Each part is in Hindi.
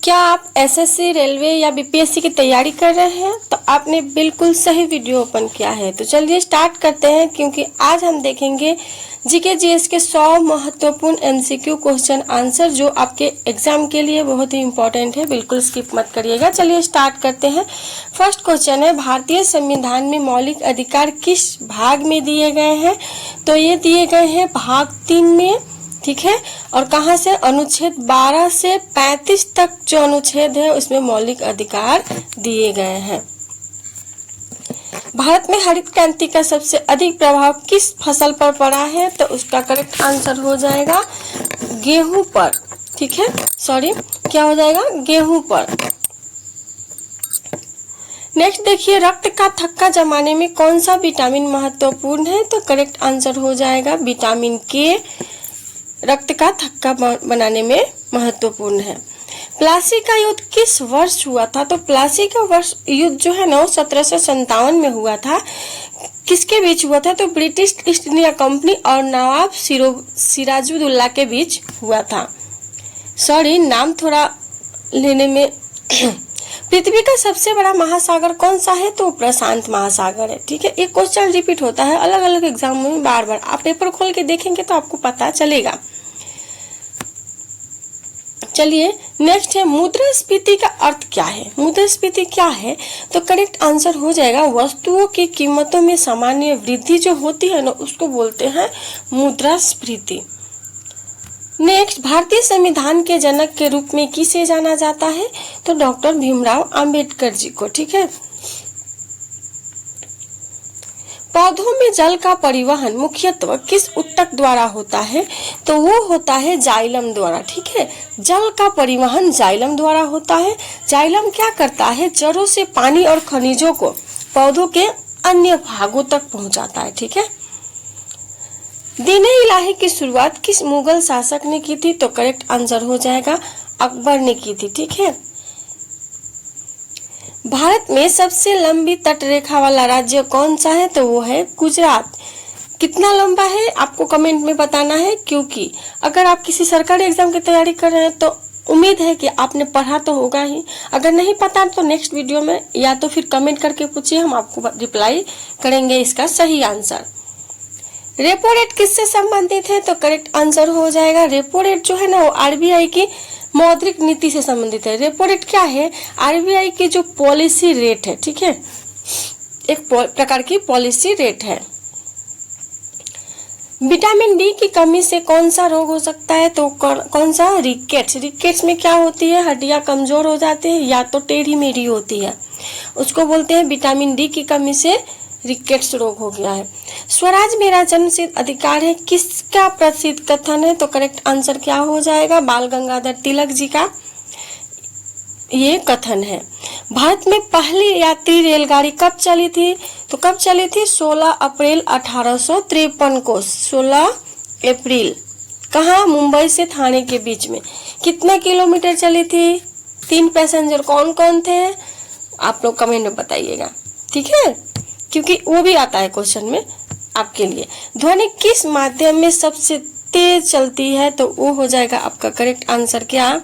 क्या आप एसएससी, रेलवे या बीपीएससी की तैयारी कर रहे हैं तो आपने बिल्कुल सही वीडियो ओपन किया है। तो चलिए स्टार्ट करते हैं, क्योंकि आज हम देखेंगे जीके जीएस के 100 महत्वपूर्ण एमसीक्यू क्वेश्चन आंसर जो आपके एग्जाम के लिए बहुत ही इंपॉर्टेंट है। बिल्कुल स्किप मत करिएगा। चलिए स्टार्ट करते हैं। फर्स्ट क्वेश्चन है, भारतीय संविधान में मौलिक अधिकार किस भाग में दिए गए हैं? तो ये दिए गए हैं भाग 3 में, ठीक है। और कहाँ से? अनुच्छेद 12 से 35 तक जो अनुच्छेद है उसमें मौलिक अधिकार दिए गए हैं। भारत में हरित क्रांति का सबसे अधिक प्रभाव किस फसल पर पड़ा है? तो उसका करेक्ट आंसर हो जाएगा गेहूं पर, ठीक है। सॉरी, क्या हो जाएगा? गेहूं पर। नेक्स्ट देखिए, रक्त का थक्का जमाने में कौन सा विटामिन महत्वपूर्ण है? तो करेक्ट आंसर हो जाएगा विटामिन के। रक्त का थक्का बनाने में महत्वपूर्ण है। प्लासी का युद्ध किस वर्ष हुआ था? तो प्लासी का वर्ष युद्ध जो है ना 1757 में हुआ था। किसके बीच हुआ था? तो ब्रिटिश ईस्ट इंडिया कंपनी और नवाब सिराजुद्दौला के बीच हुआ था। सॉरी, नाम थोड़ा लेने में पृथ्वी का सबसे बड़ा महासागर कौन सा है? तो प्रशांत महासागर है, ठीक है। एक क्वेश्चन रिपीट होता है अलग अलग एग्जाम में बार बार। आप पेपर खोल के देखेंगे तो आपको पता चलेगा। चलिए नेक्स्ट है, मुद्रास्फीति का अर्थ क्या है? मुद्रास्फीति क्या है? तो करेक्ट आंसर हो जाएगा वस्तुओं की कीमतों में सामान्य वृद्धि जो होती है ना उसको बोलते हैं मुद्रास्फीति। नेक्स्ट, भारतीय संविधान के जनक के रूप में किसे जाना जाता है? तो डॉक्टर भीमराव अंबेडकर जी को, ठीक है। पौधों में जल का परिवहन मुख्यतः किस ऊतक द्वारा होता है? तो वो होता है जाइलम द्वारा, ठीक है। जल का परिवहन जाइलम द्वारा होता है। जाइलम क्या करता है? जड़ों से पानी और खनिजों को पौधों के अन्य भागों तक पहुंचाता है, ठीक है। दीन इलाही की शुरुआत किस मुगल शासक ने की थी? तो करेक्ट आंसर हो जाएगा अकबर ने की थी, ठीक है। भारत में सबसे लंबी तटरेखा वाला राज्य कौन सा है? तो वो है गुजरात। कितना लंबा है आपको कमेंट में बताना है, क्योंकि अगर आप किसी सरकारी एग्जाम की तैयारी कर रहे हैं तो उम्मीद है कि आपने पढ़ा तो होगा ही। अगर नहीं पता तो नेक्स्ट वीडियो में या तो फिर कमेंट करके पूछिए, हम आपको रिप्लाई करेंगे इसका सही आंसर। रेपो रेट किससे संबंधित है? तो करेक्ट आंसर हो जाएगा रेपो रेट जो है ना वो आरबीआई की मौद्रिक नीति से संबंधित है। रेपो रेट क्या है? आरबीआई की जो पॉलिसी रेट है, ठीक है, एक प्रकार की पॉलिसी रेट है। विटामिन डी की कमी से कौन सा रोग हो सकता है? तो कौन सा? रिकेट्स। रिकेट्स में क्या होती है? हड्डियां कमजोर हो जाती है या तो टेढ़ी मेढ़ी होती है, उसको बोलते हैं विटामिन डी की कमी से रिकेट्स रोग हो गया है। स्वराज मेरा जन्मसिद्ध अधिकार है किसका प्रसिद्ध कथन है? तो करेक्ट आंसर क्या हो जाएगा? बाल गंगाधर तिलक जी का ये कथन है। भारत में पहली यात्री रेलगाड़ी कब चली थी? तो कब चली थी? 16 अप्रैल 1853 को। 16 अप्रैल। कहाँ? मुंबई से थाने के बीच में। कितना किलोमीटर चली थी? 3 पैसेंजर कौन कौन थे? आप लोग कमेंट में बताइएगा, ठीक है, क्योंकि वो भी आता है क्वेश्चन में आपके लिए। ध्वनि किस माध्यम में सबसे तेज चलती है? तो वो हो जाएगा आपका करेक्ट आंसर क्या?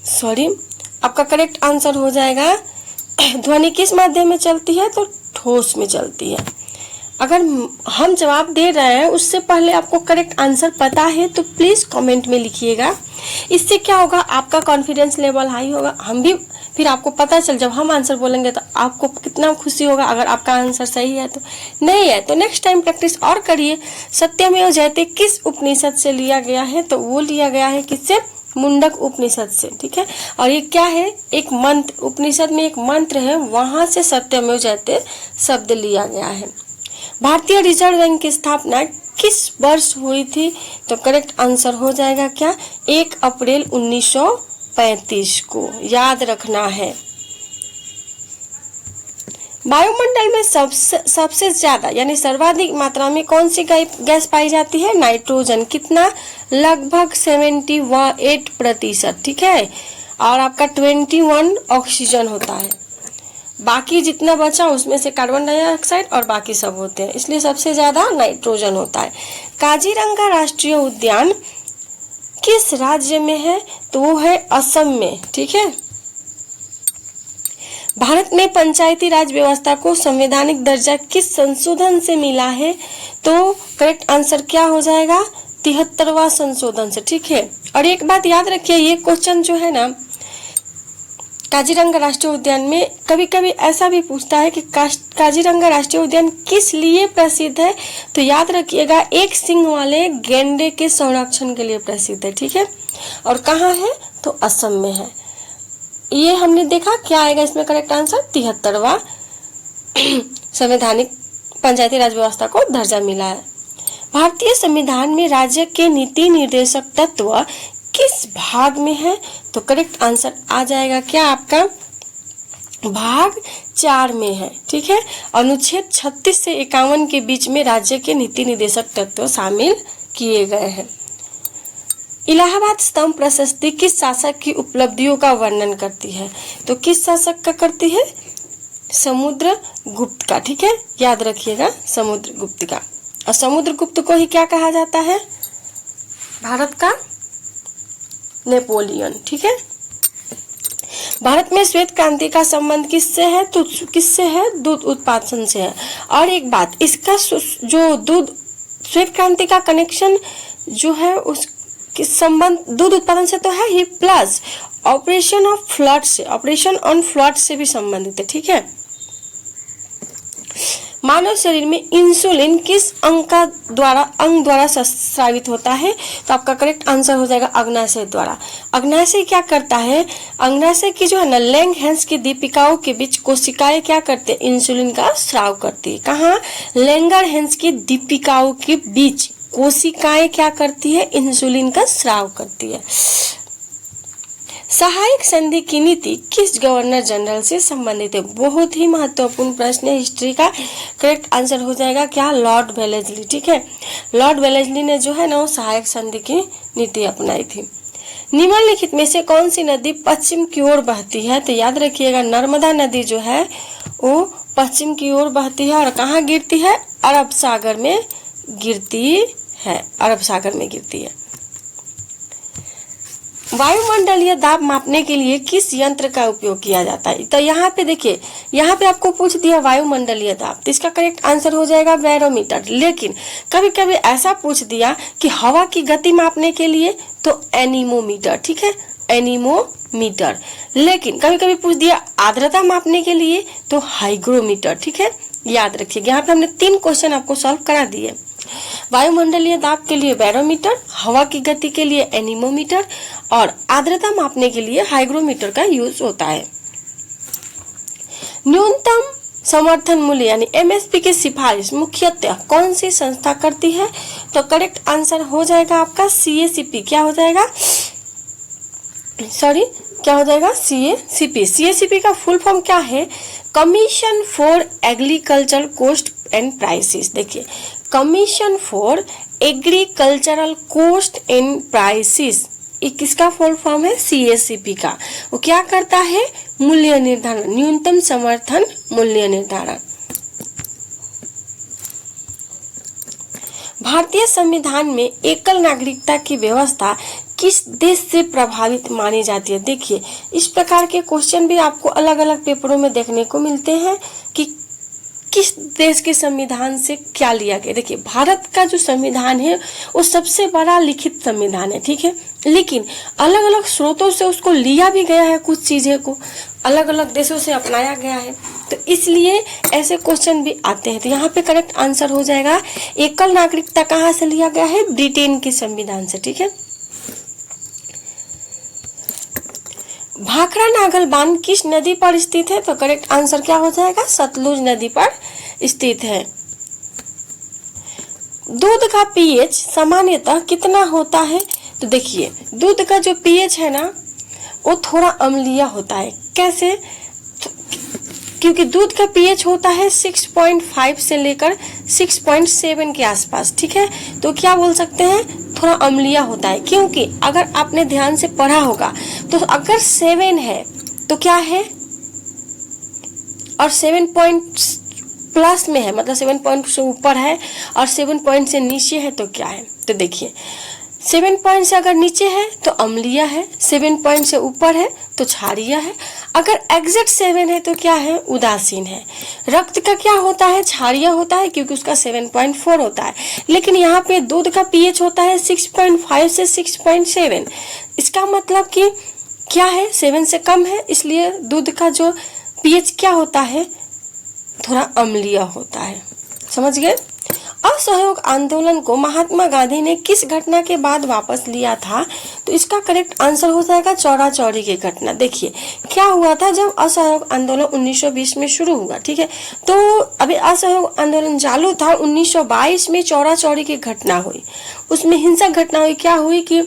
सॉरी, आपका करेक्ट आंसर हो जाएगा ध्वनि किस माध्यम में चलती है? तो ठोस में चलती है। अगर हम जवाब दे रहे हैं उससे पहले आपको करेक्ट आंसर पता है तो प्लीज कमेंट में लिखिएगा। इससे क्या होगा? आपका कॉन्फिडेंस लेवल हाई होगा। हम भी फिर आपको पता चल, जब हम आंसर बोलेंगे तो आपको कितना खुशी होगा अगर आपका आंसर सही है। तो नहीं है तो नेक्स्ट टाइम प्रैक्टिस और करिए। सत्यमेव जयते किस उपनिषद से लिया गया है? तो वो लिया गया है किससे? मुंडक उपनिषद से, ठीक है। और ये क्या है? एक मंत्र, उपनिषद में एक मंत्र है, वहां से सत्यमेव जयते शब्द लिया गया है। भारतीय रिजर्व बैंक की स्थापना किस वर्ष हुई थी? तो करेक्ट आंसर हो जाएगा क्या? 1 अप्रैल 1935 को, याद रखना है। वायुमंडल में सबसे ज्यादा यानी सर्वाधिक मात्रा में कौन सी गैस पाई जाती है? नाइट्रोजन। कितना? लगभग 78%, ठीक है। और आपका 21 ऑक्सीजन होता है। बाकी जितना बचा उसमें से कार्बन डाइऑक्साइड और बाकी सब होते हैं, इसलिए सबसे ज्यादा नाइट्रोजन होता है। काजीरंगा राष्ट्रीय उद्यान किस राज्य में है? तो वो है असम में। ठीक है। भारत में पंचायती राज व्यवस्था को संवैधानिक दर्जा किस संशोधन से मिला है? तो करेक्ट आंसर क्या हो जाएगा? 73वां संशोधन से। ठीक है। और एक बात याद रखिए, ये क्वेश्चन जो है ना काजीरंगा राष्ट्रीय उद्यान में कभी कभी ऐसा भी पूछता है कि काजीरंगा राष्ट्रीय उद्यान किस लिए प्रसिद्ध है? तो याद रखिएगा, एक सींग वाले गैंडे के संरक्षण के लिए प्रसिद्ध है। ठीक है। और कहाँ है? तो असम में है। ये हमने देखा क्या आएगा इसमें करेक्ट आंसर? 73वां संवैधानिक पंचायती राज व्यवस्था को दर्जा मिला है। भारतीय संविधान में राज्य के नीति निर्देशक तत्व किस भाग में है? तो करेक्ट आंसर आ जाएगा क्या आपका? भाग 4 में है। ठीक है। अनुच्छेद 36 से 51 के बीच में राज्य के नीति निर्देशक तत्व शामिल किए गए हैं। इलाहाबाद स्तंभ प्रशस्ति किस शासक की उपलब्धियों का वर्णन करती है? तो किस शासक का करती है? समुद्रगुप्त का। ठीक है। याद रखिएगा, समुद्रगुप्त का। और समुद्रगुप्त को ही क्या कहा जाता है? भारत का नेपोलियन। ठीक है। भारत में श्वेत क्रांति का संबंध किससे है? तो किससे है? दूध उत्पादन से है। और एक बात, इसका जो दूध श्वेत क्रांति का कनेक्शन जो है उस संबंध दूध उत्पादन से तो है ही, प्लस ऑपरेशन ऑन फ्लड से भी संबंधित है। ठीक है। मानव शरीर में इंसुलिन किस अंग द्वारा स्रावित होता है? तो आपका करेक्ट आंसर हो जाएगा अग्नाशय द्वारा। अग्नाशय क्या करता है? अग्नाशय की जो है ना लैंगरहैंस की दीपिकाओं के बीच कोशिकाएं क्या करते हैं? इंसुलिन का स्राव करती है। कहाँ? लैंगरहैंस की दीपिकाओं के बीच कोशिकाएं क्या करती है? इंसुलिन का स्राव करती है। सहायक संधि की नीति किस गवर्नर जनरल से संबंधित है? बहुत ही महत्वपूर्ण प्रश्न है हिस्ट्री का। करेक्ट आंसर हो जाएगा क्या? Lord Wellesley. ठीक है। लॉर्ड वेलेस्ली ने जो है ना वो सहायक संधि की नीति अपनाई थी। निम्नलिखित में से कौन सी नदी पश्चिम की ओर बहती है? तो याद रखिएगा, नर्मदा नदी जो है वो पश्चिम की ओर बहती है। और कहाँ गिरती है? अरब सागर में गिरती है। अरब सागर में गिरती है। वायुमंडलीय दाब मापने के लिए किस यंत्र का उपयोग किया जाता है? तो यहाँ पे देखिए, यहाँ पे आपको पूछ दिया वायुमंडलीय दाब, तो इसका करेक्ट आंसर हो जाएगा बैरोमीटर। लेकिन कभी कभी ऐसा पूछ दिया कि हवा की गति मापने के लिए, तो एनीमोमीटर। ठीक है, एनीमोमीटर। लेकिन कभी कभी पूछ दिया आर्द्रता मापने के लिए, तो हाइग्रोमीटर। ठीक है। याद रखिए, यहाँ पे हमने 3 क्वेश्चन आपको सॉल्व करा दिए। वायुमंडलीय दाब के लिए बैरोमीटर, हवा की गति के लिए एनीमोमीटर और आर्द्रता मापने के लिए हाइग्रोमीटर का यूज होता है। न्यूनतम समर्थन मूल्य यानी एमएसपी की सिफारिश मुख्यतः कौन सी संस्था करती है? तो करेक्ट आंसर हो जाएगा आपका सीएसीपी। क्या हो जाएगा? क्या हो जाएगा? सीएसीपी। सीएसीपी का फुल फॉर्म क्या है? Commission for agriculture cost and prices. देखिए, commission for agricultural cost and prices, ये किसका फुल फॉर्म है? सीएसीपी का। वो क्या करता है? मूल्य निर्धारण, न्यूनतम समर्थन मूल्य निर्धारण। भारतीय संविधान में एकल नागरिकता की व्यवस्था किस देश से प्रभावित मानी जाती है? देखिए, इस प्रकार के क्वेश्चन भी आपको अलग अलग पेपरों में देखने को मिलते हैं कि किस देश के संविधान से क्या लिया गया। देखिए, भारत का जो संविधान है वो सबसे बड़ा लिखित संविधान है। ठीक है। लेकिन अलग अलग स्रोतों से उसको लिया भी गया है, कुछ चीजें को अलग अलग देशों से अपनाया गया है, तो इसलिए ऐसे क्वेश्चन भी आते हैं। तो यहाँ पे करेक्ट आंसर हो जाएगा एकल नागरिकता कहाँ से लिया गया है? ब्रिटेन के संविधान से। ठीक है। भाखड़ा नागल बांध किस नदी पर स्थित है? तो करेक्ट आंसर क्या हो जाएगा? सतलुज नदी पर स्थित है। दूध का पीएच सामान्यतः कितना होता है? तो देखिए, दूध का जो पीएच है ना वो थोड़ा अम्लीय होता है। कैसे? क्योंकि दूध का पीएच होता है 6.5 से लेकर 6.7 के आसपास। ठीक है। तो क्या बोल सकते हैं? थोड़ा अम्लीय होता है। क्योंकि अगर आपने ध्यान से पढ़ा होगा तो अगर 7 है तो क्या है, और 7 पॉइंट प्लस में है, मतलब 7 पॉइंट से ऊपर है और 7 पॉइंट से नीचे है तो क्या है? तो देखिए, 7 पॉइंट से अगर नीचे है तो अम्लीय है, 7 पॉइंट से ऊपर है तो क्षारीय है, अगर एग्जैक्ट 7 है तो क्या है, उदासीन है। रक्त का क्या होता है, क्षारीय होता है क्योंकि उसका 7.4 होता है। लेकिन यहाँ पे दूध का पीएच होता है 6.5 से 6.7। इसका मतलब कि क्या है, 7 से कम है, इसलिए दूध का जो पीएच क्या होता है, थोड़ा अम्लीय होता है। समझ गए। असहयोग आंदोलन को महात्मा गांधी ने किस घटना के बाद वापस लिया था, तो इसका करेक्ट आंसर हो जाएगा चौरा चौरी की घटना। देखिए क्या हुआ था, जब असहयोग आंदोलन 1920 में शुरू हुआ, ठीक है, तो अभी असहयोग आंदोलन चालू था, 1922 में चौरा चौरी की घटना हुई। उसमें हिंसक घटना हुई। क्या हुई कि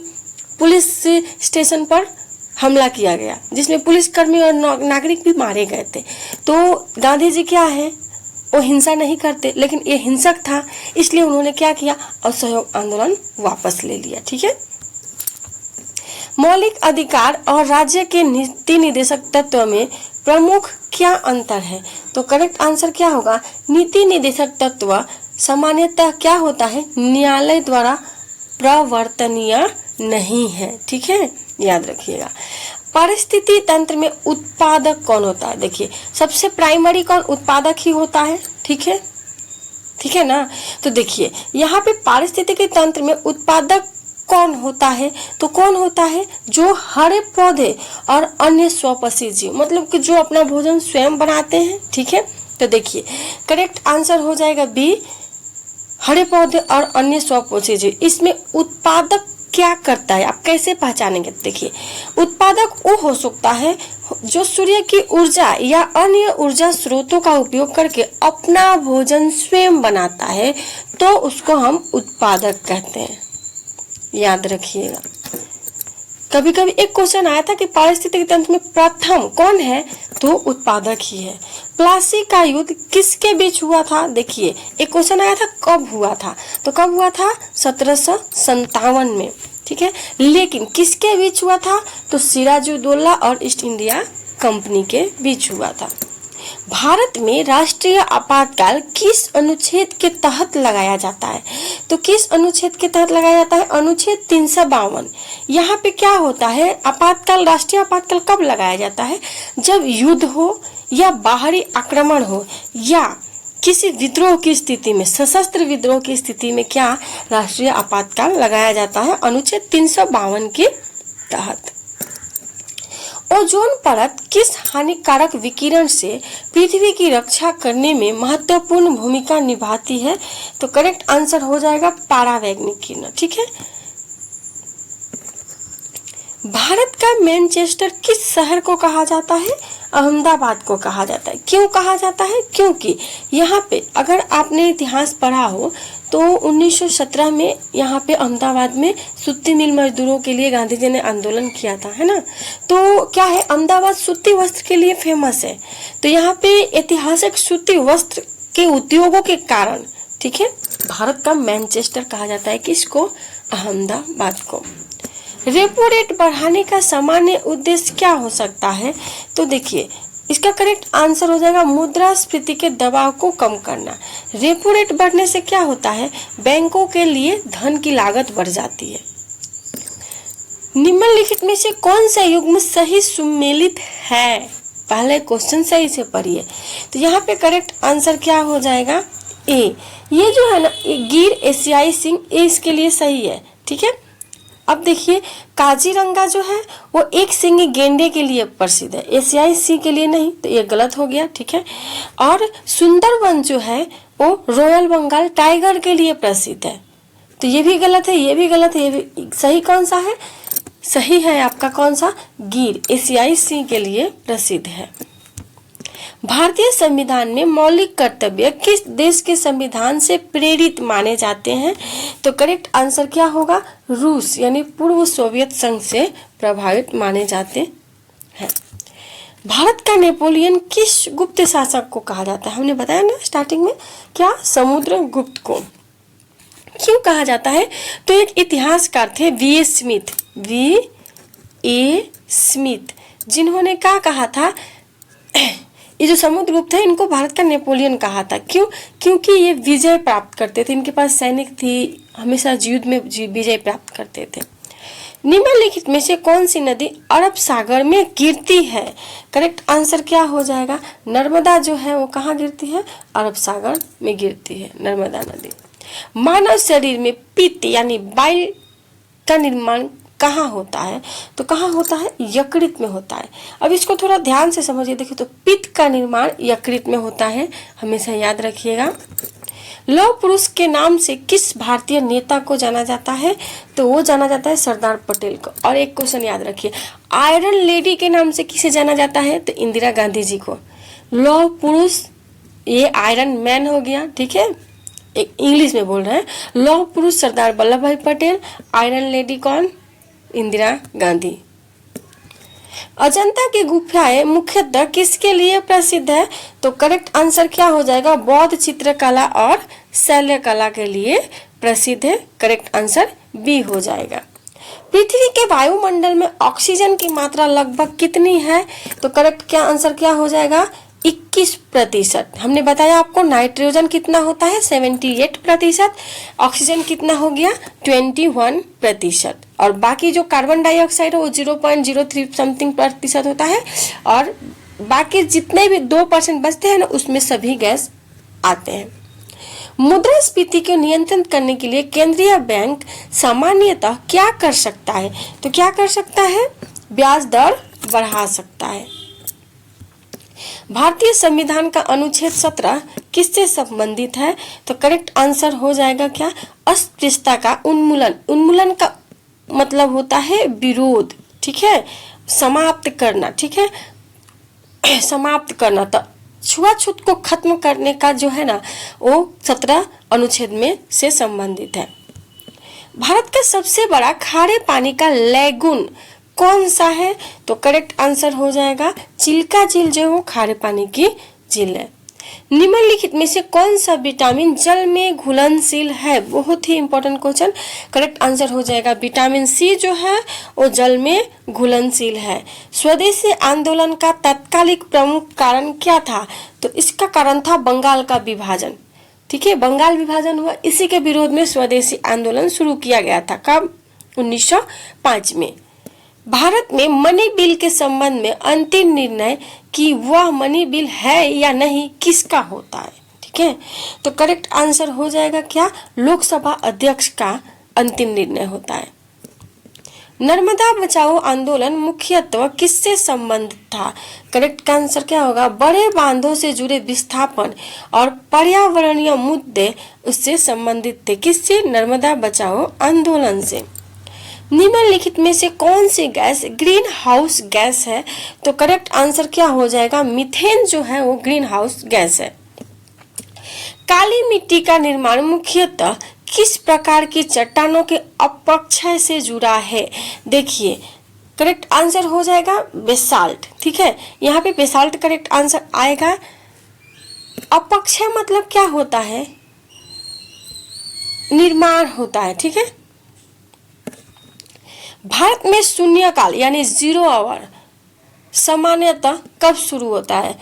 पुलिस स्टेशन पर हमला किया गया, जिसमें पुलिसकर्मी और नागरिक भी मारे गए थे। तो गांधी जी क्या है, वो हिंसा नहीं करते, लेकिन ये हिंसक था, इसलिए उन्होंने क्या किया, असहयोग आंदोलन वापस ले लिया। ठीक है। मौलिक अधिकार और राज्य के नीति निर्देशक तत्व में प्रमुख क्या अंतर है, तो करेक्ट आंसर क्या होगा, नीति निर्देशक तत्व सामान्यतः क्या होता है, न्यायालय द्वारा प्रवर्तनीय नहीं है। ठीक है, याद रखिएगा। परिस्थिति तंत्र में उत्पादक कौन होता है, देखिए सबसे प्राइमरी कौन, उत्पादक ही होता है। ठीक है ना। तो देखिए यहाँ पे पारिस्थितिकी तंत्र में उत्पादक कौन होता है, तो कौन होता है, जो हरे पौधे और अन्य स्वपोषी जीव, मतलब कि जो अपना भोजन स्वयं बनाते हैं। ठीक है, तो देखिए करेक्ट आंसर हो जाएगा बी, हरे पौधे और अन्य स्वपोषी जीव। इसमें उत्पादक क्या करता है, आप कैसे पहचानेंगे, देखिए उत्पादक वो हो सकता है जो सूर्य की ऊर्जा या अन्य ऊर्जा स्रोतों का उपयोग करके अपना भोजन स्वयं बनाता है, तो उसको हम उत्पादक कहते हैं। याद रखिएगा। कभी कभी एक क्वेश्चन आया था कि पारिस्थितिक तंत्र में प्रथम कौन है, तो उत्पादक ही है। प्लासी का युद्ध किसके बीच हुआ था, देखिए एक क्वेश्चन आया था कब हुआ था, तो कब हुआ था, 1757 में। ठीक है, लेकिन किसके बीच हुआ था, तो सिराजुद्दौला और ईस्ट इंडिया कंपनी के बीच हुआ था। भारत में राष्ट्रीय आपातकाल किस अनुच्छेद के तहत लगाया जाता है, तो किस अनुच्छेद के तहत लगाया जाता है, अनुच्छेद 352। यहाँ पे क्या होता है, आपातकाल, राष्ट्रीय आपातकाल कब लगाया जाता है, जब युद्ध हो या बाहरी आक्रमण हो या किसी विद्रोह की स्थिति में, सशस्त्र विद्रोह की स्थिति में क्या राष्ट्रीय आपातकाल लगाया जाता है, अनुच्छेद 352 के तहत। ओजोन परत किस हानिकारक विकिरण से पृथ्वी की रक्षा करने में महत्वपूर्ण भूमिका निभाती है, तो करेक्ट आंसर हो जाएगा परावैंगनिक किरण। ठीक है। भारत का मैनचेस्टर किस शहर को कहा जाता है, अहमदाबाद को कहा जाता है। क्यों कहा जाता है, क्योंकि यहाँ पे अगर आपने इतिहास पढ़ा हो तो 1917 में यहाँ पे अहमदाबाद में सूती मिल मजदूरों के लिए गांधी जी ने आंदोलन किया था, है ना। तो क्या है, अहमदाबाद सूती वस्त्र के लिए फेमस है, तो यहाँ पे ऐतिहासिक सूती वस्त्र के उद्योगों के कारण, ठीक है, भारत का मैनचेस्टर कहा जाता है किसको, अहमदाबाद को। रेपो रेट बढ़ाने का सामान्य उद्देश्य क्या हो सकता है, तो देखिए इसका करेक्ट आंसर हो जाएगा मुद्रास्फीति के दबाव को कम करना। रेपो रेट बढ़ने से क्या होता है, बैंकों के लिए धन की लागत बढ़ जाती है। निम्नलिखित में से कौन सा युग्म सही सुमेलित है, पहले क्वेश्चन सही से पढ़िए। तो यहाँ पे करेक्ट आंसर क्या हो जाएगा, ए। ये जो है ना गिर एशियाई सिंह, ये इसके लिए सही है। ठीक है। अब देखिए काजीरंगा जो है वो एक सिंगी गेंडे के लिए प्रसिद्ध है, एशियाई सिंह के लिए नहीं, तो ये गलत हो गया। ठीक है। और सुंदरवन जो है वो रॉयल बंगाल टाइगर के लिए प्रसिद्ध है, तो ये भी गलत है, ये भी गलत है, ये भी सही कौन सा है, सही है आपका कौन सा, गिर एशियाई सिंह के लिए प्रसिद्ध है। भारतीय संविधान में मौलिक कर्तव्य किस देश के संविधान से प्रेरित माने जाते हैं, तो करेक्ट आंसर क्या होगा, रूस यानी पूर्व सोवियत संघ से प्रभावित माने जाते हैं। भारत का नेपोलियन किस गुप्त शासक को कहा जाता है, हमने बताया ना स्टार्टिंग में, क्या, समुद्रगुप्त को। क्यों कहा जाता है, तो एक इतिहासकार थे V.A. स्मिथ, जिन्होंने क्या कहा था, ये जो समुद्रगुप्त है इनको भारत का नेपोलियन कहा था। क्यों? क्योंकि ये विजय प्राप्त करते थे, इनके पास सैनिक थी, हमेशा युद्ध में विजय प्राप्त करते थे। निम्नलिखित में से कौन सी नदी अरब सागर में गिरती है? करेक्ट आंसर क्या हो जाएगा? नर्मदा जो है वो कहाँ गिरती है? अरब सागर में गिरती है नर्मदा नदी। मानव शरीर में पित्त यानी बाइल का निर्माण कहाँ होता है? तो कहाँ होता है? यकृत में होता है। अब इसको थोड़ा ध्यान से समझिए। देखिए तो पित्त का निर्माण यकृत में होता है, हमेशा याद रखिएगा। लौह पुरुष के नाम से किस भारतीय नेता को जाना जाता है? तो वो जाना जाता है सरदार पटेल को। और एक क्वेश्चन याद रखिए, आयरन लेडी के नाम से किसे जाना जाता है? तो इंदिरा गांधी जी को। लौह पुरुष ये आयरन मैन हो गया, ठीक है, एक इंग्लिश में बोल रहे हैं। लौह पुरुष सरदार वल्लभ भाई पटेल, आयरन लेडी कौन? इंदिरा गांधी। अजंता की गुफाएं मुख्यतः किसके लिए प्रसिद्ध है? तो करेक्ट आंसर क्या हो जाएगा? बौद्ध चित्रकला और शैल्यकला के लिए प्रसिद्ध है। करेक्ट आंसर बी हो जाएगा। पृथ्वी के वायुमंडल में ऑक्सीजन की मात्रा लगभग कितनी है? तो करेक्ट क्या आंसर क्या हो जाएगा? 21%। हमने बताया आपको नाइट्रोजन कितना होता है? 78%। ऑक्सीजन कितना हो गया? 21%। और बाकी जो कार्बन डाइऑक्साइड है वो 0.03 समथिंग प्रतिशत होता है। और बाकी जितने भी 2% बचते हैं ना, उसमें सभी गैस आते हैं। मुद्रास्फीति को नियंत्रित करने के लिए केंद्रीय बैंक सामान्यतः क्या कर सकता है? तो क्या कर सकता है? ब्याज दर बढ़ा सकता है। भारतीय संविधान का अनुच्छेद 17 किससे संबंधित है? तो करेक्ट आंसर हो जाएगा क्या? अस्पृश्यता का उन्मूलन। उन्मूलन का मतलब होता है विरोध, ठीक है, समाप्त करना, ठीक है, समाप्त करना। तो छुआछूत को खत्म करने का जो है ना, वो 17 अनुच्छेद में से संबंधित है। भारत का सबसे बड़ा खारे पानी का लैगून कौन सा है? तो करेक्ट आंसर हो जाएगा चिल्का झील, जो वो खारे पानी की झील है। निम्नलिखित में से कौन सा विटामिन जल में घुलनशील है? बहुत ही इंपॉर्टेंट क्वेश्चन। करेक्ट आंसर हो जाएगा विटामिन सी जो है वो जल में घुलनशील है। स्वदेशी आंदोलन का तत्कालिक प्रमुख कारण क्या था? तो इसका कारण था बंगाल का विभाजन, ठीक है, बंगाल विभाजन हुआ, इसी के विरोध में स्वदेशी आंदोलन शुरू किया गया था। कब? 1905 में। भारत में मनी बिल के संबंध में अंतिम निर्णय कि वह मनी बिल है या नहीं किसका होता है? ठीक है, तो करेक्ट आंसर हो जाएगा क्या? लोकसभा अध्यक्ष का अंतिम निर्णय होता है। नर्मदा बचाओ आंदोलन मुख्यतः किससे संबंधित था? करेक्ट आंसर क्या होगा? बड़े बांधों से जुड़े विस्थापन और पर्यावरणीय मुद्दे उससे संबंधित थे। किससे? नर्मदा बचाओ आंदोलन से। निम्नलिखित में से कौन सी गैस ग्रीन हाउस गैस है? तो करेक्ट आंसर क्या हो जाएगा? मीथेन जो है वो ग्रीन हाउस गैस है। काली मिट्टी का निर्माण मुख्यतः किस प्रकार की चट्टानों के अपक्षय से जुड़ा है? देखिए करेक्ट आंसर हो जाएगा बेसाल्ट, ठीक है, यहाँ पे बेसाल्ट करेक्ट आंसर आएगा। अपक्षय मतलब क्या होता है? निर्माण होता है, ठीक है। भारत में शून्यकाल यानी 0 आवर सामान्यतः कब शुरू होता है?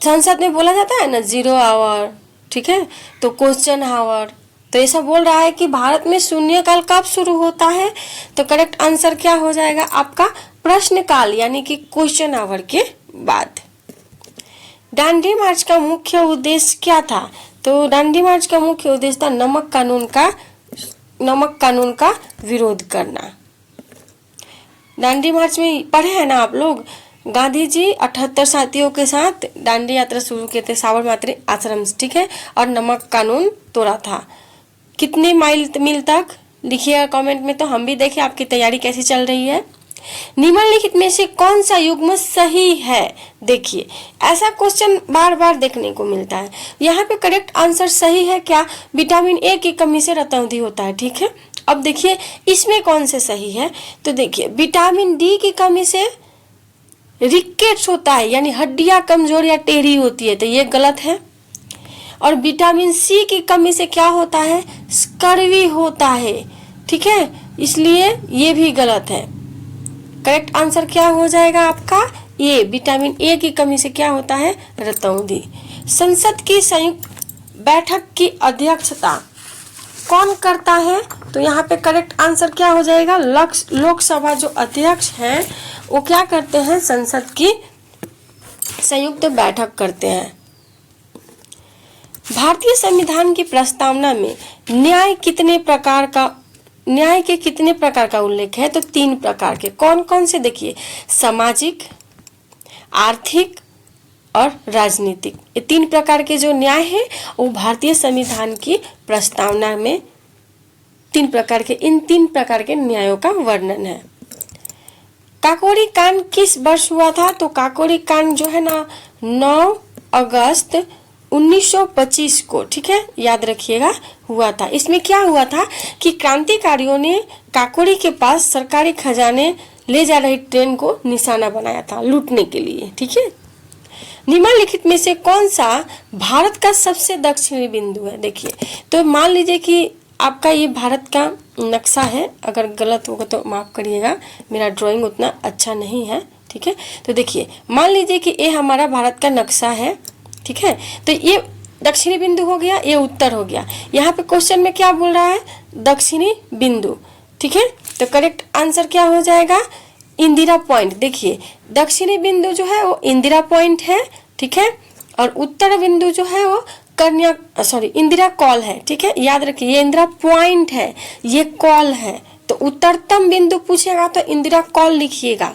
संसद में बोला जाता है ना 0 आवर, ठीक है, तो क्वेश्चन आवर, तो ऐसा बोल रहा है कि भारत में शून्यकाल कब शुरू होता है? तो करेक्ट आंसर क्या हो जाएगा आपका? प्रश्नकाल यानी कि क्वेश्चन आवर के बाद। दांडी मार्च का मुख्य उद्देश्य क्या था? तो दांडी मार्च का मुख्य उद्देश्य था नमक कानून का विरोध करना। दांडी मार्च में पढ़े हैं ना आप लोग, गांधी जी 78 साथियों के साथ दांडी यात्रा शुरू किए थे साबरमती आश्रम से, ठीक है, और नमक कानून तोड़ा था। कितने मील तक लिखिएगा कमेंट में, तो हम भी देखें आपकी तैयारी कैसी चल रही है। निम्नलिखित में से कौन सा युग्म सही है? देखिए ऐसा क्वेश्चन बार बार देखने को मिलता है। यहाँ पे करेक्ट आंसर सही है क्या? विटामिन ए की कमी से रतौंधी होता है, ठीक है। अब देखिए इसमें कौन से सही है? तो देखिए विटामिन डी की कमी से रिकेट्स होता है, यानी हड्डियां कमजोर या टेढ़ी होती है, तो ये गलत है। और विटामिन सी की कमी से क्या होता है? स्कर्वी होता है, ठीक है, इसलिए ये भी गलत है। करेक्ट आंसर क्या हो जाएगा आपका? ए, विटामिन ए की कमी से क्या होता है, रतौंधी। संसद की संयुक्त बैठक की अध्यक्षता कौन करता है, तो यहाँ पे करेक्ट आंसर क्या हो जाएगा, लोकसभा जो अध्यक्ष हैं वो क्या करते हैं, संसद की संयुक्त बैठक करते हैं। भारतीय संविधान की प्रस्तावना में न्याय के कितने प्रकार का उल्लेख है, तो 3 प्रकार के। कौन कौन से, देखिए, सामाजिक, आर्थिक और राजनीतिक, ये 3 प्रकार के जो न्याय है वो भारतीय संविधान की प्रस्तावना में 3 प्रकार के, इन 3 प्रकार के न्यायों का वर्णन है। काकोरी कांड किस वर्ष हुआ था, तो काकोरी कांड जो है ना 9 अगस्त 1925 को, ठीक है, याद रखिएगा, हुआ था। इसमें क्या हुआ था कि क्रांतिकारियों ने काकोरी के पास सरकारी खजाने ले जा रही ट्रेन को निशाना बनाया था लूटने के लिए, ठीक है। निम्नलिखित में से कौन सा भारत का सबसे दक्षिणी बिंदु है, देखिए, तो मान लीजिए कि आपका ये भारत का नक्शा है, अगर गलत होगा तो माफ करिएगा, मेरा ड्राइंग उतना अच्छा नहीं है, ठीक है। तो देखिए, मान लीजिए कि ये हमारा भारत का नक्शा है, ठीक है, तो ये दक्षिणी बिंदु हो गया, ये उत्तर हो गया। यहाँ पे क्वेश्चन में क्या बोल रहा है, दक्षिणी बिंदु, ठीक है, तो करेक्ट आंसर क्या हो जाएगा, इंदिरा पॉइंट। देखिए, दक्षिणी बिंदु जो है वो इंदिरा पॉइंट है, ठीक है, और उत्तर बिंदु जो है वो इंदिरा कॉल है, ठीक है, याद रखिए, ये इंदिरा पॉइंट है, ये कॉल है, तो उत्तरतम बिंदु पूछेगा तो इंदिरा कॉल लिखिएगा,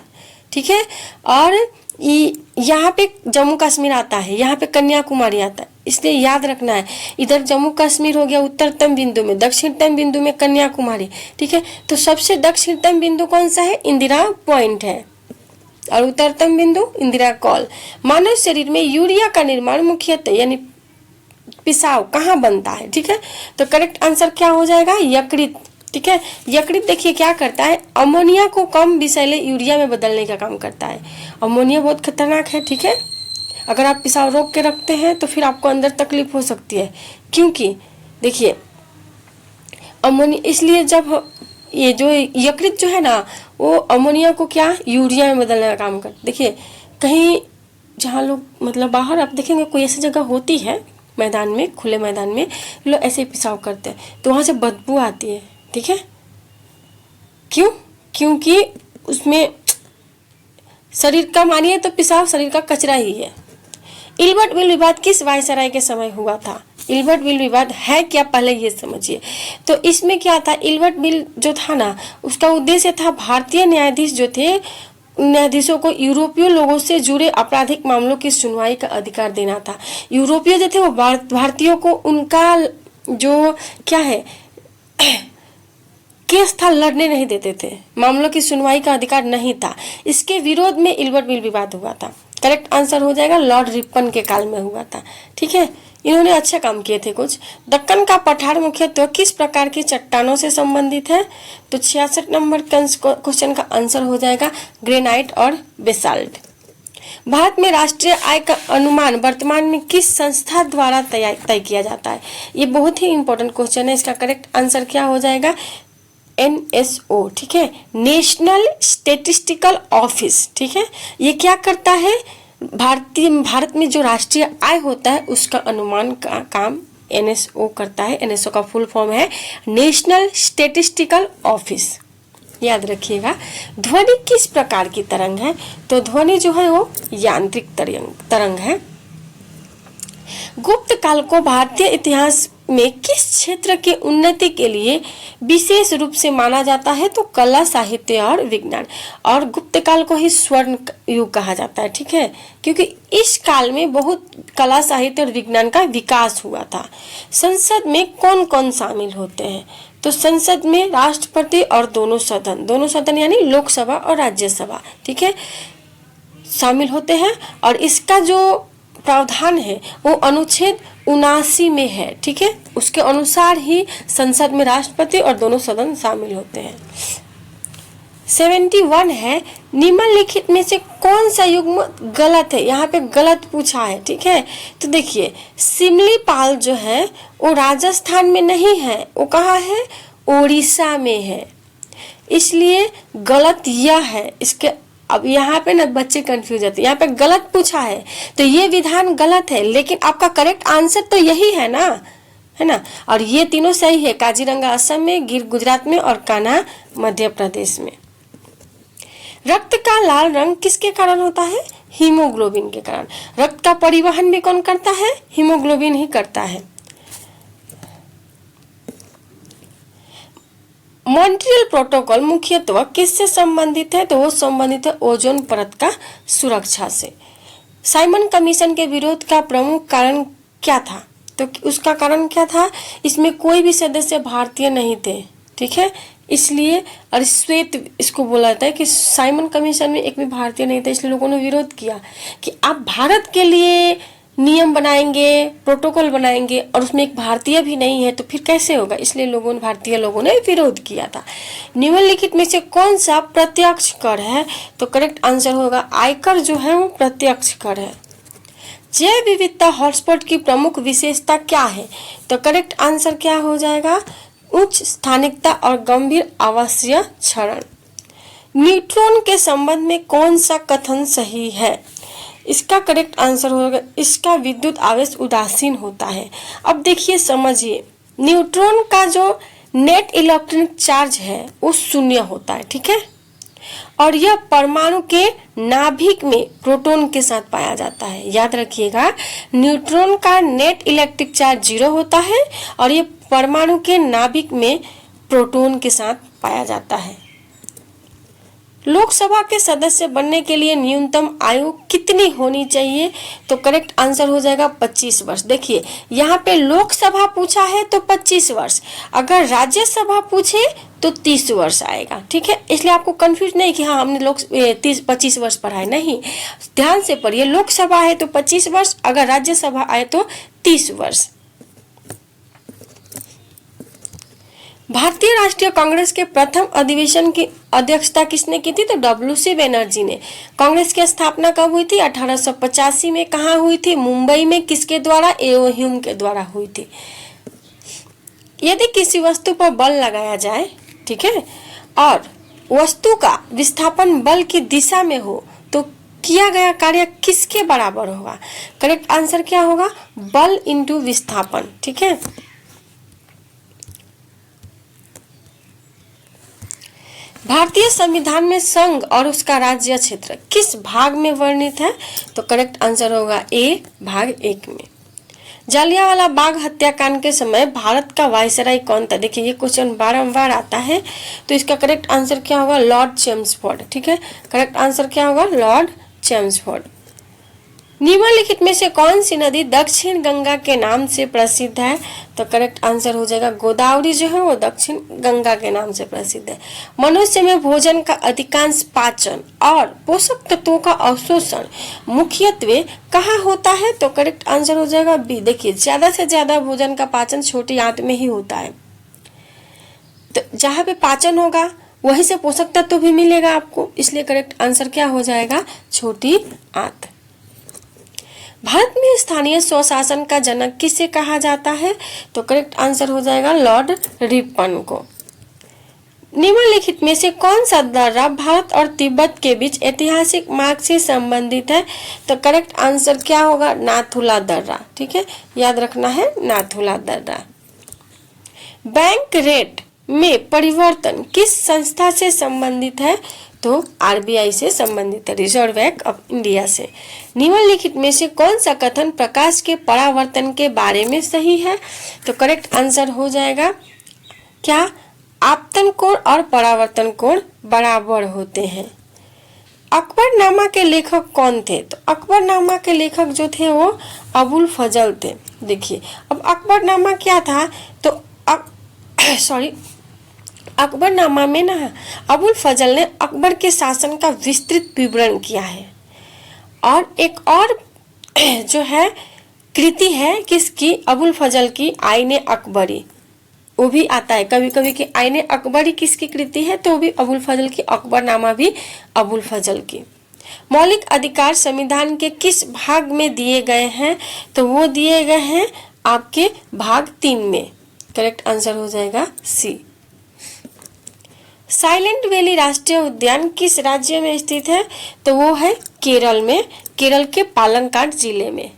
ठीक है। और यहाँ पे जम्मू कश्मीर आता है, यहाँ पे कन्याकुमारी आता है, इसलिए याद रखना है, इधर जम्मू कश्मीर हो गया उत्तरतम बिंदु में, दक्षिणतम बिंदु में कन्याकुमारी, ठीक है। तो सबसे दक्षिणतम बिंदु कौन सा है, इंदिरा पॉइंट है, और उत्तरतम बिंदु इंदिरा कॉल। मानव शरीर में यूरिया का निर्माण मुख्यतः यानी पिसाव कहाँ बनता है, ठीक है, तो करेक्ट आंसर क्या हो जाएगा, यकृत, ठीक है। यकृत देखिए क्या करता है, अमोनिया को कम विषैले यूरिया में बदलने का काम करता है। अमोनिया बहुत खतरनाक है, ठीक है, अगर आप पिसाव रोक के रखते हैं तो फिर आपको अंदर तकलीफ हो सकती है, क्योंकि देखिए अमोनिया, इसलिए जब ये जो यकृत जो है ना वो अमोनिया को क्या यूरिया में बदलने का काम करता है। देखिए कहीं जहाँ लोग मतलब बाहर आप देखेंगे कोई ऐसी जगह होती है मैदान में, खुले मैदान में लोग ऐसे पिसाव करते हैं तो वहाँ से बदबू आती है, ठीक है, क्यों, क्योंकि उसमें शरीर का मानिए तो पिसाव शरीर का कचरा ही है। इल्बर्ट बिल विवाद किस वायसराय के समय हुआ था, इल्बर्ट बिल विवाद है क्या, पहले ये समझिए। तो इसमें क्या था, इल्बर्ट बिल जो था ना उसका उद्देश्य था भारतीय न्यायाधीश जो थे न्यायाधीशों को यूरोपीय लोगों से जुड़े आपराधिक मामलों की सुनवाई का अधिकार देना था। यूरोपीय जो थे वो भारतीयों को उनका जो क्या है केस था लड़ने नहीं देते थे, मामलों की सुनवाई का अधिकार नहीं था। इसके विरोध में इल्बर्ट बिल विवाद हुआ था। करेक्ट आंसर हो जाएगा लॉर्ड रिपन के काल में हुआ था, ठीक है। इन्होंने अच्छे काम किए थे कुछ। दक्कन का पठार मुख्यतः किस प्रकार की चट्टानों से संबंधित है, तो 66 नंबर क्वेश्चन का आंसर हो जाएगा ग्रेनाइट और बेसाल्ट। भारत में राष्ट्रीय आय का अनुमान वर्तमान में किस संस्था द्वारा तय किया जाता है, ये बहुत ही इंपॉर्टेंट क्वेश्चन है। इसका करेक्ट आंसर क्या हो जाएगा, NSO, ठीक है, नेशनल स्टेटिस्टिकल ऑफिस, ठीक है। ये क्या करता है, भारत में जो राष्ट्रीय आय होता है उसका अनुमान का काम NSO करता है। NSO का फुल फॉर्म है नेशनल स्टेटिस्टिकल ऑफिस, याद रखिएगा। ध्वनि किस प्रकार की तरंग है, तो ध्वनि जो है वो यांत्रिक तरंग है। गुप्त काल को भारतीय इतिहास में किस क्षेत्र की उन्नति के लिए विशेष रूप से माना जाता है, तो कला, साहित्य और विज्ञान। और गुप्त काल को ही स्वर्ण युग कहा जाता है, ठीक है, क्योंकि इस काल में बहुत कला, साहित्य और विज्ञान का विकास हुआ था। संसद में कौन कौन शामिल होते हैं, तो संसद में राष्ट्रपति और दोनों सदन यानी लोकसभा और राज्यसभा, ठीक है, शामिल होते हैं। और इसका जो प्रावधान है वो अनुच्छेद 79 में है, ठीक है, उसके अनुसार ही संसद में राष्ट्रपति और दोनों सदन शामिल होते हैं। 71 है, निम्नलिखित में से कौन सा युग्म गलत है, यहाँ पे गलत पूछा है, ठीक है। तो देखिए सिमलीपाल जो है वो राजस्थान में नहीं है, वो कहाँ है, उड़ीसा में है, इसलिए गलत यह है। इसके अब यहाँ पे ना बच्चे कंफ्यूज होते हैं, यहाँ पे गलत पूछा है तो ये विधान गलत है, लेकिन आपका करेक्ट आंसर तो यही है ना, है ना। और ये तीनों सही है, काजीरंगा असम में, गिर गुजरात में और कान्हा मध्य प्रदेश में। रक्त का लाल रंग किसके कारण होता है? हीमोग्लोबिन के कारण। रक्त का परिवहन भी कौन करता है? हीमोग्लोबिन ही करता है। मॉन्ट्रियल प्रोटोकॉल मुख्यतः किससे संबंधित है? तो वो संबंधित है ओजोन परत का सुरक्षा से। साइमन कमीशन के विरोध का प्रमुख कारण क्या था? तो उसका कारण क्या था? इसमें कोई भी सदस्य भारतीय नहीं थे, ठीक है, इसलिए। और श्वेत इसको बोला जाता है कि साइमन कमीशन में एक भी भारतीय नहीं था, इसलिए लोगों ने विरोध किया कि आप भारत के लिए नियम बनाएंगे, प्रोटोकॉल बनाएंगे और उसमें एक भारतीय भी नहीं है तो फिर कैसे होगा, इसलिए भारतीय लोगों ने विरोध किया था। निम्नलिखित में से कौन सा प्रत्यक्ष कर है? तो करेक्ट आंसर होगा आयकर जो है वो प्रत्यक्ष कर है। जैव विविधता हॉटस्पॉट की प्रमुख विशेषता क्या है? तो करेक्ट आंसर क्या हो जाएगा? उच्च स्थानिकता और गंभीर आवासीय क्षरण। न्यूट्रॉन के संबंध में कौन सा कथन सही है? इसका करेक्ट आंसर होगा इसका विद्युत आवेश उदासीन होता है। अब देखिए समझिए, न्यूट्रॉन का जो नेट इलेक्ट्रॉनिक चार्ज है वो शून्य होता है, ठीक है, और यह परमाणु के नाभिक में प्रोटॉन के साथ पाया जाता है। याद रखिएगा, न्यूट्रॉन का नेट इलेक्ट्रिक चार्ज 0 होता है और ये परमाणु के नाभिक में प्रोटॉन के साथ पाया जाता है। लोकसभा के सदस्य बनने के लिए न्यूनतम आयु कितनी होनी चाहिए? तो करेक्ट आंसर हो जाएगा 25 वर्ष। देखिए यहाँ पे लोकसभा पूछा है तो 25 वर्ष, अगर राज्यसभा पूछे तो 30 वर्ष आएगा, ठीक है। इसलिए आपको कंफ्यूज नहीं कि हाँ हमने 25 वर्ष पढ़ा है, नहीं, ध्यान से पढ़िए। लोकसभा है तो 25 वर्ष, अगर राज्यसभा आए तो 30 वर्ष। भारतीय राष्ट्रीय कांग्रेस के प्रथम अधिवेशन की अध्यक्षता किसने की थी? तो WC बनर्जी ने। कांग्रेस की स्थापना कब हुई थी? 1885 में। कहाँ हुई थी? मुंबई में। किसके द्वारा? A.O. ह्यूम के द्वारा हुई थी। यदि किसी वस्तु पर बल लगाया जाए, ठीक है, और वस्तु का विस्थापन बल की दिशा में हो तो किया गया कार्य किसके बराबर होगा? करेक्ट आंसर क्या होगा? बल इंटू विस्थापन, ठीक है। भारतीय संविधान में संघ और उसका राज्य क्षेत्र किस भाग में वर्णित है? तो करेक्ट आंसर होगा ए, भाग 1 में। जालियांवाला बाग हत्याकांड के समय भारत का वायसराय कौन था? देखिए ये क्वेश्चन बारंबार आता है, तो इसका करेक्ट आंसर क्या होगा? लॉर्ड चेम्सफोर्ड, ठीक है। करेक्ट आंसर क्या होगा? Lord Chelmsford. निम्नलिखित में से कौन सी नदी दक्षिण गंगा के नाम से प्रसिद्ध है? तो करेक्ट आंसर हो जाएगा गोदावरी जो है वो दक्षिण गंगा के नाम से प्रसिद्ध है। मनुष्य में भोजन का अधिकांश पाचन और पोषक तत्वों का अवशोषण मुख्यत्वे कहाँ होता है? तो करेक्ट आंसर हो जाएगा बी। देखिए ज्यादा से ज्यादा भोजन का पाचन छोटी आंत में ही होता है, तो जहाँ पे पाचन होगा वहीं से पोषक तत्व भी मिलेगा आपको, इसलिए करेक्ट आंसर क्या हो जाएगा? छोटी आंत। भारत में स्थानीय स्वशासन का जनक किसे कहा जाता है? तो करेक्ट आंसर हो जाएगा लॉर्ड रिपन को। निम्नलिखित में से कौन सा दर्रा भारत और तिब्बत के बीच ऐतिहासिक मार्ग से संबंधित है? तो करेक्ट आंसर क्या होगा? नाथुला दर्रा, ठीक है, याद रखना है नाथुला दर्रा। बैंक रेट में परिवर्तन किस संस्था से संबंधित है? तो RBI से संबंधित है, रिजर्व बैंक ऑफ इंडिया से। निम्नलिखित में से कौन सा कथन प्रकाश के परावर्तन के बारे में सही है? तो करेक्ट आंसर हो जाएगा क्या? आपतन कोण और परावर्तन कोण बराबर होते हैं। अकबरनामा के लेखक कौन थे? तो अकबरनामा के लेखक जो थे वो अबुल फजल थे। देखिए अब अकबरनामा क्या था? तो अकबरनामा में ना अबुल फजल ने अकबर के शासन का विस्तृत विवरण किया है। और एक और जो है कृति है किसकी? अबुल फजल की, आईने अकबरी, वो भी आता है कभी कभी कि आईने अकबरी किसकी कृति है? तो वो भी अबुल फजल की, अकबरनामा भी अबुल फजल की। मौलिक अधिकार संविधान के किस भाग में दिए गए हैं? तो वो दिए गए हैं आपके भाग 3 में। करेक्ट आंसर हो जाएगा सी। साइलेंट वैली राष्ट्रीय उद्यान किस राज्य में स्थित है? तो वो है केरल में, केरल के पालंकाड जिले में।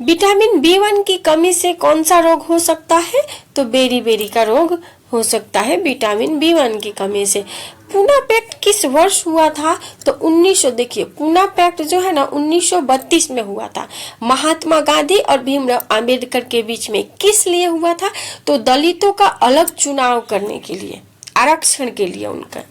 विटामिन B1 की कमी से कौन सा रोग हो सकता है? तो बेरी का रोग हो सकता है विटामिन B1 की कमी से। पूना पैक्ट किस वर्ष हुआ था? तो 1900, देखिए पूना पैक्ट जो है ना 1932 में हुआ था। महात्मा गांधी और भीमराव अंबेडकर के बीच में किस लिए हुआ था? तो दलितों का अलग चुनाव करने के लिए, आरक्षण के लिए उनका।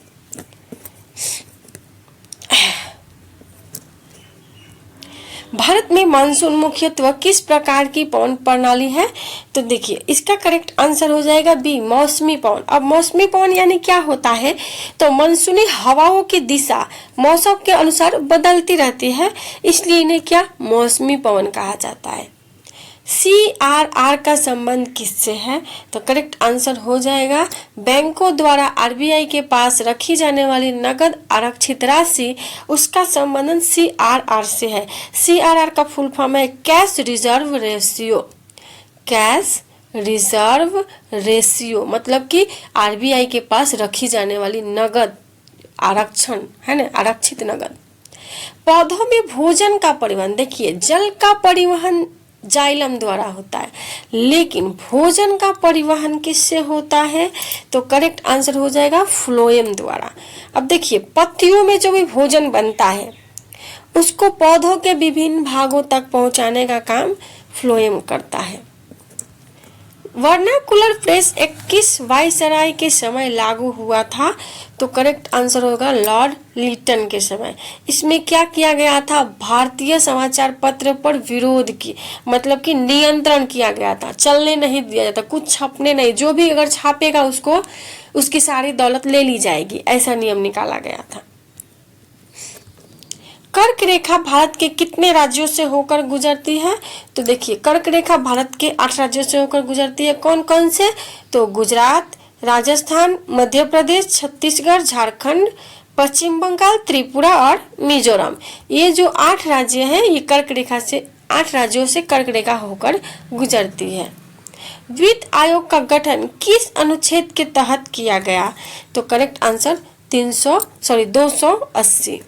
भारत में मानसून मुख्यतः किस प्रकार की पवन प्रणाली है? तो देखिए इसका करेक्ट आंसर हो जाएगा बी, मौसमी पवन। अब मौसमी पवन यानी क्या होता है? तो मानसूनी हवाओं की दिशा मौसम के अनुसार बदलती रहती है, इसलिए इन्हें क्या मौसमी पवन कहा जाता है। CRR का संबंध किससे है? तो करेक्ट आंसर हो जाएगा बैंकों द्वारा RBI के पास रखी जाने वाली नगद आरक्षित राशि, उसका संबंध CRR से है। CRR का फुल फॉर्म है cash reserve ratio. Cash reserve ratio मतलब कि RBI के पास रखी जाने वाली नगद आरक्षण है ना, आरक्षित नगद। पौधों में भोजन का परिवहन, देखिए जल का परिवहन जाइलम द्वारा होता है, लेकिन भोजन का परिवहन किससे होता है? तो करेक्ट आंसर हो जाएगा फ्लोएम द्वारा। अब देखिए पत्तियों में जो भी भोजन बनता है उसको पौधों के विभिन्न भागों तक पहुंचाने का काम फ्लोएम करता है। वर्नाकुलर प्रेस एक्ट किस वायसराय के समय लागू हुआ था? तो करेक्ट आंसर होगा लॉर्ड लिटन के समय। इसमें क्या किया गया था? भारतीय समाचार पत्र पर विरोध की, मतलब कि नियंत्रण किया गया था, चलने नहीं दिया जाता, कुछ छपने नहीं, जो भी अगर छापेगा उसको उसकी सारी दौलत ले ली जाएगी, ऐसा नियम निकाला गया था। कर्क रेखा भारत के कितने राज्यों से होकर गुजरती है? तो देखिए कर्क रेखा भारत के 8 राज्यों से होकर गुजरती है। कौन कौन से? तो गुजरात, राजस्थान, मध्य प्रदेश, छत्तीसगढ़, झारखंड, पश्चिम बंगाल, त्रिपुरा और मिजोरम। ये जो 8 राज्य हैं ये कर्क रेखा से, 8 राज्यों से कर्क रेखा होकर गुजरती है। वित्त आयोग का गठन किस अनुच्छेद के तहत किया गया? तो करेक्ट आंसर 280।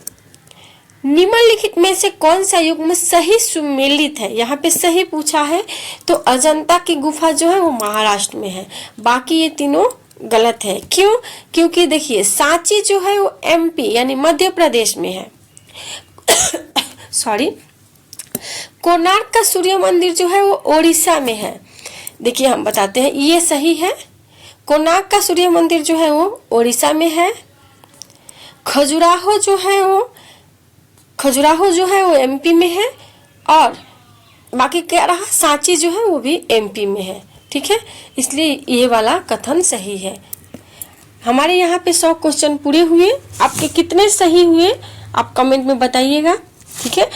निम्नलिखित में से कौन सा युग्म सही सुमेलित है? यहाँ पे सही पूछा है तो अजंता की गुफा जो है वो महाराष्ट्र में है, बाकी ये तीनों गलत है। क्यों? क्योंकि देखिए सांची जो है वो MP यानी मध्य प्रदेश में है। सॉरी, कोणार्क का सूर्य मंदिर जो है वो ओडिशा में है। देखिए हम बताते हैं ये सही है, कोणार्क का सूर्य मंदिर जो है वो ओडिशा में है। खजुराहो जो है वो MP में है, और बाकी क्या रहा सांची जो है वो भी MP में है। ठीक है, इसलिए ये वाला कथन सही है। हमारे यहाँ पे 100 क्वेश्चन पूरे हुए, आपके कितने सही हुए आप कमेंट में बताइएगा। ठीक है,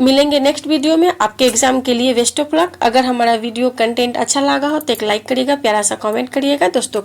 मिलेंगे नेक्स्ट वीडियो में। आपके एग्जाम के लिए बेस्ट ऑफ लक। अगर हमारा वीडियो कंटेंट अच्छा लगा हो तो एक लाइक करिएगा, प्यारा सा कमेंट करिएगा, दोस्तों के